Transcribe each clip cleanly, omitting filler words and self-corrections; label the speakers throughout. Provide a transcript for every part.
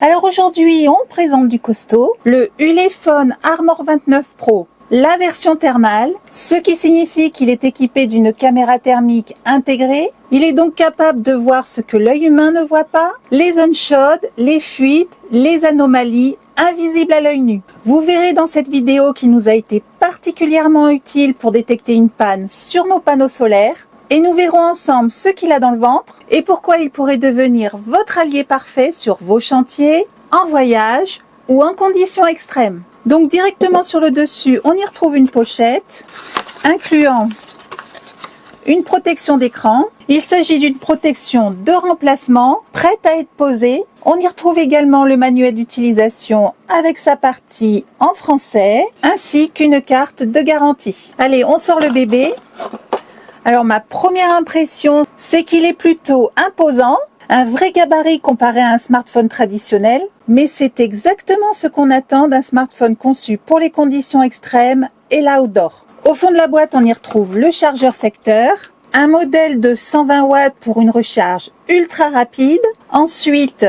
Speaker 1: Alors aujourd'hui, on présente du costaud, le Ulefone Armor 29 Pro, la version thermale, ce qui signifie qu'il est équipé d'une caméra thermique intégrée. Il est donc capable de voir ce que l'œil humain ne voit pas, les zones chaudes, les fuites, les anomalies invisibles à l'œil nu. Vous verrez dans cette vidéo qu'il nous a été particulièrement utile pour détecter une panne sur nos panneaux solaires. Et nous verrons ensemble ce qu'il a dans le ventre et pourquoi il pourrait devenir votre allié parfait sur vos chantiers, en voyage ou en conditions extrêmes. Donc directement sur le dessus, on y retrouve une pochette incluant une protection d'écran. Il s'agit d'une protection de remplacement prête à être posée. On y retrouve également le manuel d'utilisation avec sa partie en français ainsi qu'une carte de garantie. Allez, on sort le bébé. Alors ma première impression, c'est qu'il est plutôt imposant, un vrai gabarit comparé à un smartphone traditionnel, mais c'est exactement ce qu'on attend d'un smartphone conçu pour les conditions extrêmes et l'outdoor. Au fond de la boîte, on y retrouve le chargeur secteur, un modèle de 120 watts pour une recharge ultra rapide, ensuite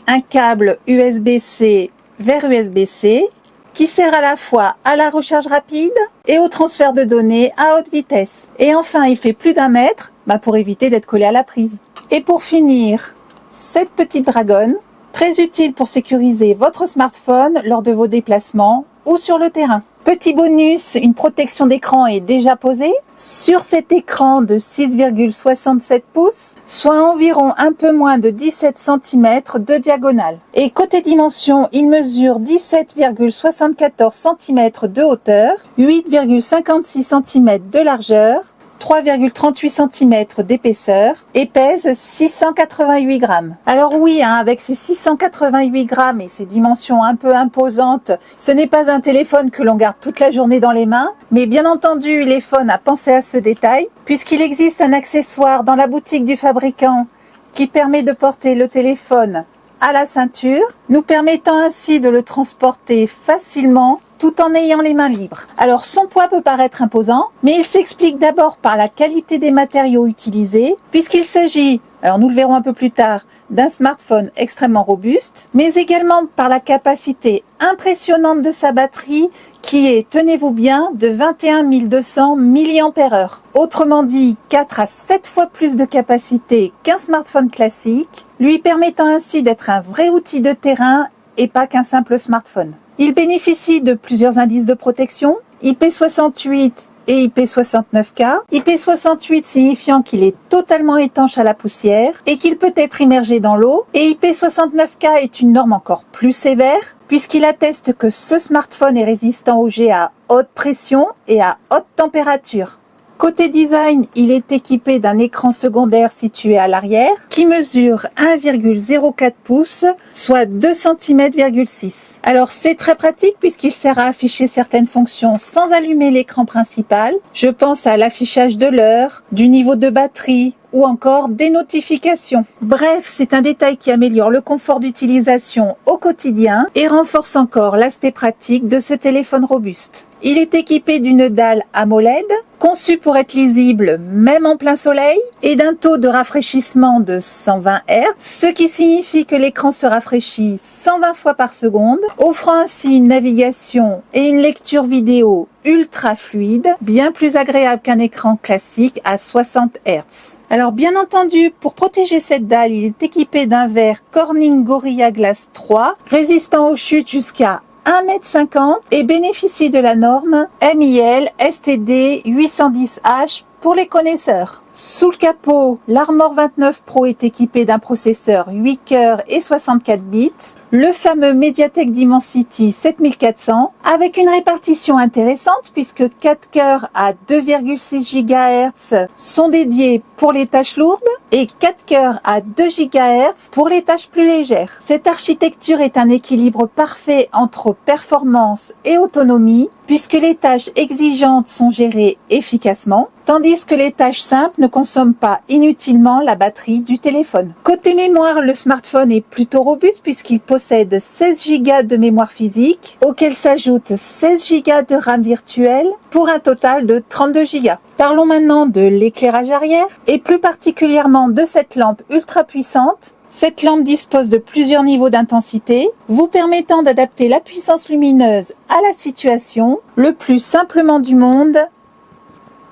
Speaker 1: un câble USB-C vers USB-C, qui sert à la fois à la recharge rapide et au transfert de données à haute vitesse. Et enfin, il fait plus d'1 mètre pour éviter d'être collé à la prise. Et pour finir, cette petite dragonne, très utile pour sécuriser votre smartphone lors de vos déplacements ou sur le terrain. Petit bonus, une protection d'écran est déjà posée sur cet écran de 6,67 pouces, soit environ un peu moins de 17 cm de diagonale. Et côté dimension, il mesure 17,74 cm de hauteur, 8,56 cm de largeur, 3,38 cm d'épaisseur et pèse 688 grammes. Alors oui, avec ces 688 grammes et ces dimensions un peu imposantes, ce n'est pas un téléphone que l'on garde toute la journée dans les mains, mais bien entendu, Ulefone a pensé à ce détail, puisqu'il existe un accessoire dans la boutique du fabricant qui permet de porter le téléphone à la ceinture, nous permettant ainsi de le transporter facilement tout en ayant les mains libres. Alors son poids peut paraître imposant, mais il s'explique d'abord par la qualité des matériaux utilisés, puisqu'il s'agit, alors nous le verrons un peu plus tard, d'un smartphone extrêmement robuste, mais également par la capacité impressionnante de sa batterie qui est, tenez-vous bien, de 21 200 mAh. Autrement dit, 4 à 7 fois plus de capacité qu'un smartphone classique, lui permettant ainsi d'être un vrai outil de terrain et pas qu'un simple smartphone. Il bénéficie de plusieurs indices de protection, IP68 et IP69K. IP68 signifiant qu'il est totalement étanche à la poussière et qu'il peut être immergé dans l'eau. Et IP69K est une norme encore plus sévère puisqu'il atteste que ce smartphone est résistant aux jets à haute pression et à haute température. Côté design, il est équipé d'un écran secondaire situé à l'arrière qui mesure 1,04 pouces, soit 2,6 cm. Alors c'est très pratique puisqu'il sert à afficher certaines fonctions sans allumer l'écran principal. Je pense à l'affichage de l'heure, du niveau de batterie ou encore des notifications. Bref, c'est un détail qui améliore le confort d'utilisation au quotidien et renforce encore l'aspect pratique de ce téléphone robuste. Il est équipé d'une dalle AMOLED, conçue pour être lisible même en plein soleil, et d'un taux de rafraîchissement de 120 Hz, ce qui signifie que l'écran se rafraîchit 120 fois par seconde, offrant ainsi une navigation et une lecture vidéo ultra fluide, bien plus agréable qu'un écran classique à 60 Hz. Alors bien entendu, pour protéger cette dalle, il est équipé d'un verre Corning Gorilla Glass 3, résistant aux chutes jusqu'à 1,50 m et bénéficie de la norme MIL STD 810H pour les connaisseurs. Sous le capot, l'Armor 29 Pro est équipé d'un processeur 8 cœurs et 64 bits, le fameux MediaTek Dimensity 7400, avec une répartition intéressante puisque 4 cœurs à 2,6 GHz sont dédiés pour les tâches lourdes et 4 cœurs à 2 GHz pour les tâches plus légères. Cette architecture est un équilibre parfait entre performance et autonomie puisque les tâches exigeantes sont gérées efficacement, tandis que les tâches simples ne consomment pas inutilement la batterie du téléphone. Côté mémoire, le smartphone est plutôt robuste puisqu'il possède 16 Go de mémoire physique, auquel s'ajoutent 16 Go de RAM virtuelle pour un total de 32 Go. Parlons maintenant de l'éclairage arrière et plus particulièrement de cette lampe ultra puissante Cette lampe dispose de plusieurs niveaux d'intensité, vous permettant d'adapter la puissance lumineuse à la situation le plus simplement du monde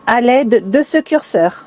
Speaker 1: à l'aide de ce curseur.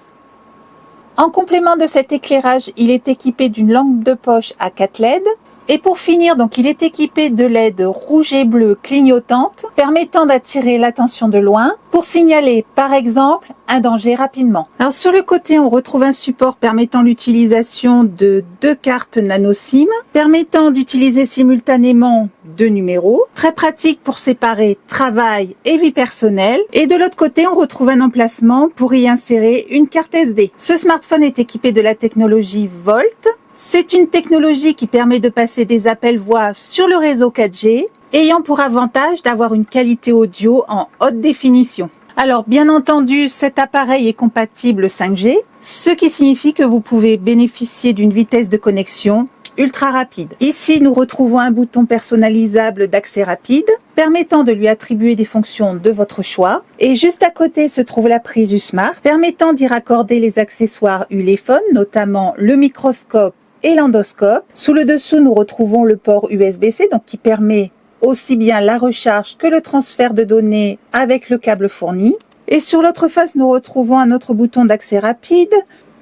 Speaker 1: En complément de cet éclairage, il est équipé d'une lampe de poche à 4 LED. Et pour finir, donc, il est équipé de LED rouge et bleu clignotantes, permettant d'attirer l'attention de loin pour signaler, par exemple, un danger rapidement. Alors, sur le côté, on retrouve un support permettant l'utilisation de 2 cartes nano SIM, permettant d'utiliser simultanément 2 numéros, très pratique pour séparer travail et vie personnelle. Et de l'autre côté, on retrouve un emplacement pour y insérer une carte SD. Ce smartphone est équipé de la technologie Volt. C'est une technologie qui permet de passer des appels voix sur le réseau 4G, ayant pour avantage d'avoir une qualité audio en haute définition. Alors, bien entendu, cet appareil est compatible 5G, ce qui signifie que vous pouvez bénéficier d'une vitesse de connexion ultra rapide. Ici, nous retrouvons un bouton personnalisable d'accès rapide, permettant de lui attribuer des fonctions de votre choix. Et juste à côté se trouve la prise U-Smart, permettant d'y raccorder les accessoires Ulefone, notamment le microscope et l'endoscope. Sous le dessous, nous retrouvons le port USB-C, donc qui permet aussi bien la recharge que le transfert de données avec le câble fourni. Et sur l'autre face, nous retrouvons un autre bouton d'accès rapide,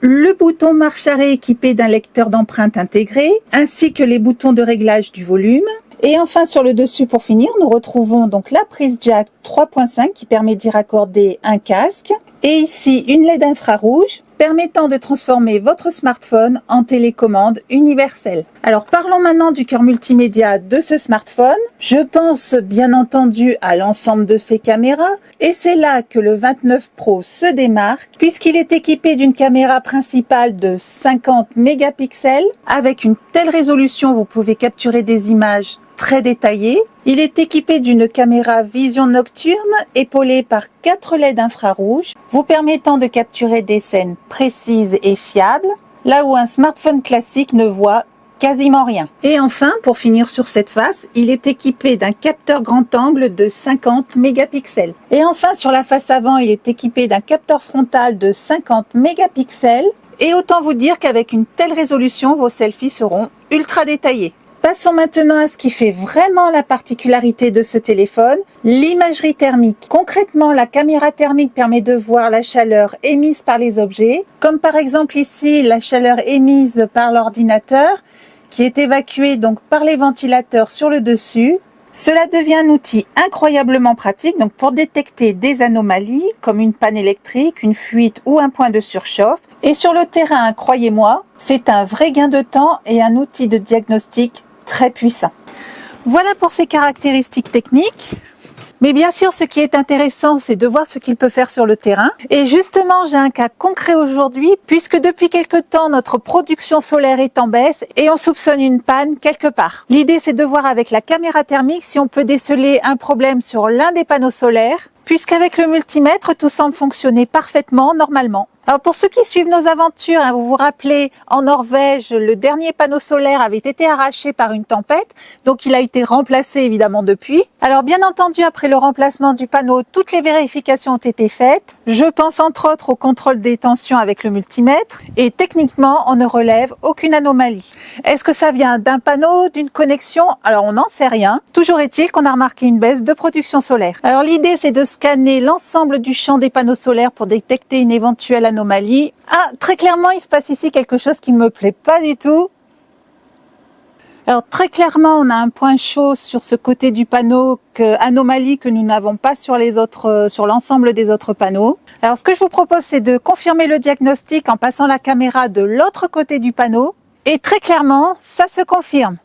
Speaker 1: le bouton marche arrêt équipé d'un lecteur d'empreintes intégré, ainsi que les boutons de réglage du volume. Et enfin, sur le dessus, pour finir, nous retrouvons donc la prise jack 3.5 qui permet d'y raccorder un casque. Et ici, une LED infrarouge permettant de transformer votre smartphone en télécommande universelle. Alors, parlons maintenant du cœur multimédia de ce smartphone. Je pense bien entendu à l'ensemble de ses caméras. Et c'est là que le 29 Pro se démarque, puisqu'il est équipé d'une caméra principale de 50 mégapixels. Avec une telle résolution, vous pouvez capturer des images très détaillé. Il est équipé d'une caméra vision nocturne épaulée par 4 LED infrarouges, vous permettant de capturer des scènes précises et fiables, là où un smartphone classique ne voit quasiment rien. Et enfin, pour finir sur cette face, il est équipé d'un capteur grand angle de 50 mégapixels. Et enfin, sur la face avant, il est équipé d'un capteur frontal de 50 mégapixels. Et autant vous dire qu'avec une telle résolution, vos selfies seront ultra détaillés. Passons maintenant à ce qui fait vraiment la particularité de ce téléphone, l'imagerie thermique. Concrètement, la caméra thermique permet de voir la chaleur émise par les objets, comme par exemple ici la chaleur émise par l'ordinateur, qui est évacuée donc par les ventilateurs sur le dessus. Cela devient un outil incroyablement pratique donc pour détecter des anomalies comme une panne électrique, une fuite ou un point de surchauffe. Et sur le terrain, croyez-moi, c'est un vrai gain de temps et un outil de diagnostic très puissant. Voilà pour ses caractéristiques techniques. Mais bien sûr, ce qui est intéressant, c'est de voir ce qu'il peut faire sur le terrain. Et justement, j'ai un cas concret aujourd'hui, puisque depuis quelque temps, notre production solaire est en baisse et on soupçonne une panne quelque part. L'idée, c'est de voir avec la caméra thermique si on peut déceler un problème sur l'un des panneaux solaires, puisqu'avec le multimètre, tout semble fonctionner parfaitement, normalement. Alors pour ceux qui suivent nos aventures, vous vous rappelez, en Norvège, le dernier panneau solaire avait été arraché par une tempête, donc il a été remplacé évidemment depuis. Alors bien entendu, après le remplacement du panneau, toutes les vérifications ont été faites. Je pense entre autres au contrôle des tensions avec le multimètre, et techniquement, on ne relève aucune anomalie. Est-ce que ça vient d'un panneau, d'une connexion? Alors on n'en sait rien. Toujours est-il qu'on a remarqué une baisse de production solaire. Alors l'idée, c'est de scanner l'ensemble du champ des panneaux solaires pour détecter une éventuelle anomalie. Ah, très clairement, il se passe ici quelque chose qui ne me plaît pas du tout. Alors très clairement, on a un point chaud sur ce côté du panneau, anomalie que nous n'avons pas sur l'ensemble des autres panneaux. Alors ce que je vous propose, c'est de confirmer le diagnostic en passant la caméra de l'autre côté du panneau. Et très clairement, ça se confirme.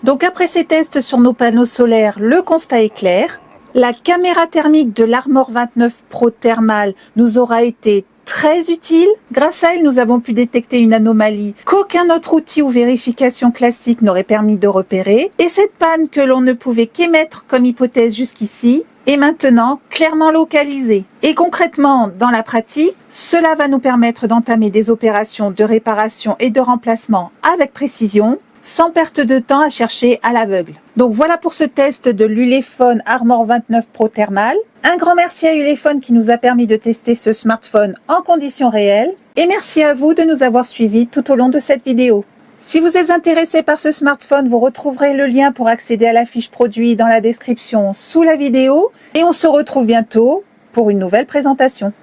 Speaker 1: Donc après ces tests sur nos panneaux solaires, le constat est clair. La caméra thermique de l'Armor 29 Pro Thermal nous aura été très utile. Grâce à elle, nous avons pu détecter une anomalie qu'aucun autre outil ou vérification classique n'aurait permis de repérer. Et cette panne que l'on ne pouvait qu'émettre comme hypothèse jusqu'ici est maintenant clairement localisée. Et concrètement, dans la pratique, cela va nous permettre d'entamer des opérations de réparation et de remplacement avec précision, sans perte de temps à chercher à l'aveugle. Donc voilà pour ce test de l'Ulefone Armor 29 Pro Thermal. Un grand merci à Ulefone qui nous a permis de tester ce smartphone en conditions réelles. Et merci à vous de nous avoir suivis tout au long de cette vidéo. Si vous êtes intéressé par ce smartphone, vous retrouverez le lien pour accéder à la fiche produit dans la description sous la vidéo et on se retrouve bientôt pour une nouvelle présentation.